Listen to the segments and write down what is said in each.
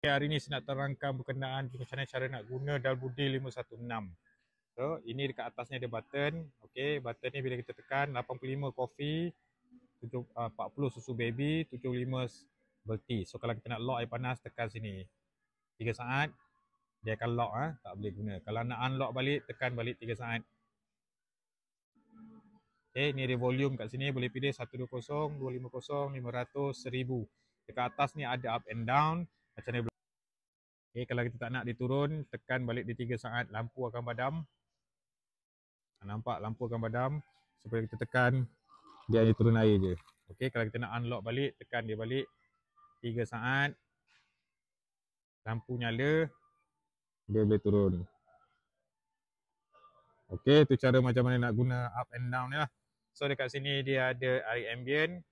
Hari ni saya nak terangkan berkenaan macam mana cara nak guna Dalbuddy 516. So, ini dekat atasnya ada button. Okey, button ni bila kita tekan 85 coffee, 40 susu baby, 75 bubble tea. So, kalau kita nak lock air panas, tekan sini. 3 saat, dia akan lock, tak boleh guna. Kalau nak unlock balik, tekan balik 3 saat. Okey, ni ada volume kat sini, boleh pilih 120, 250, 500, 1000. Dekat atas ni ada up and down. Macam ni. Okay, kalau kita tak nak dia turun, tekan balik di 3 saat, lampu akan padam. Nampak lampu akan padam. Supaya kita tekan, dia hanya turun air je. Okay, kalau kita nak unlock balik, tekan dia balik 3 saat. Lampu nyala, dia boleh turun. Okay, tu cara macam mana nak guna up and down ni lah. So dekat sini dia ada air ambient.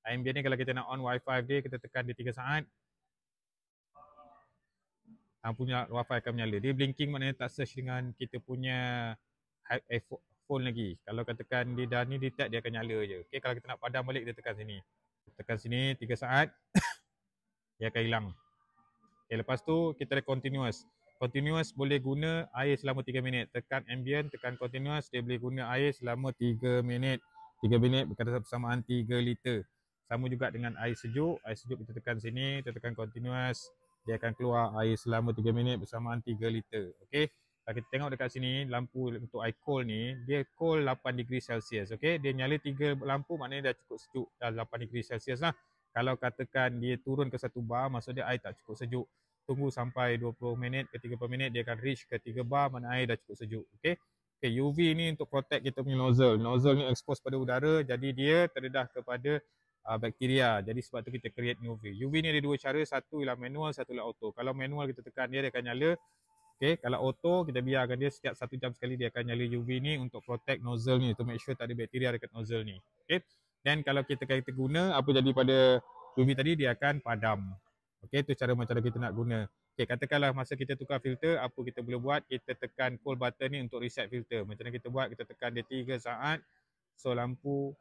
Air ambient ni kalau kita nak on wifi dia, kita tekan di 3 saat. Lampunya wifi akan menyala. Dia blinking maknanya tak search dengan kita punya phone lagi. Kalau katakan dia dah ni detect, dia akan nyala je. Okay, kalau kita nak padam balik, kita tekan sini. Tekan sini 3 saat. Dia akan hilang. Okay, lepas tu kita ada continuous. Continuous boleh guna air selama 3 minit. Tekan ambient, tekan continuous, dia boleh guna air selama 3 minit. 3 minit berkata persamaan 3 liter. Sama juga dengan air sejuk. Air sejuk kita tekan sini, kita tekan continuous. Dia akan keluar air selama 3 minit bersamaan 3 liter. Okey. Kalau kita tengok dekat sini, lampu untuk air cold ni, dia cold 8 degree Celsius. Okey. Dia nyala 3 lampu, maknanya dah cukup sejuk. Dah 8 degree Celsius lah. Kalau katakan dia turun ke 1 bar, maksudnya air tak cukup sejuk. Tunggu sampai 20 minit ke 30 minit, dia akan reach ke 3 bar, mana air dah cukup sejuk. Okey. Okay, UV ni untuk protect kita punya nozzle. Nozzle ni expose pada udara, jadi dia terdedah kepada bakteria. Jadi sebab tu kita create UV. UV ni ada 2 cara, satu ialah manual, satu ialah auto. Kalau manual kita tekan dia akan nyala. Okey, kalau auto kita biarkan dia setiap 1 jam sekali dia akan nyala UV ni untuk protect nozzle ni, to make sure tak ada bakteria dekat nozzle ni. Okey. Dan kalau kita guna apa jadi pada UV tadi, dia akan padam. Okey, tu cara macam mana kita nak guna. Okey, katakanlah masa kita tukar filter, apa kita boleh buat? Kita tekan cold button ni untuk reset filter. Macam mana kita buat? Kita tekan dia 3 saat. So lampu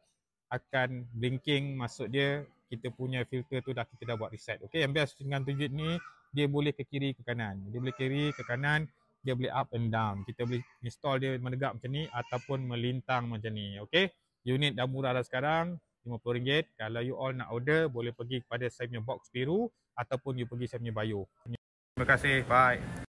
akan blinking, maksud dia kita punya filter tu kita dah buat reset. Okey, yang best dengan tunjuk ni, dia boleh ke kiri ke kanan. Dia boleh kiri ke kanan, dia boleh up and down. Kita boleh install dia menegak macam ni ataupun melintang macam ni. Okey, unit dah murah dah sekarang, RM50. Kalau you all nak order, boleh pergi kepada saya punya box biru ataupun you pergi saya punya bio. Terima kasih, bye.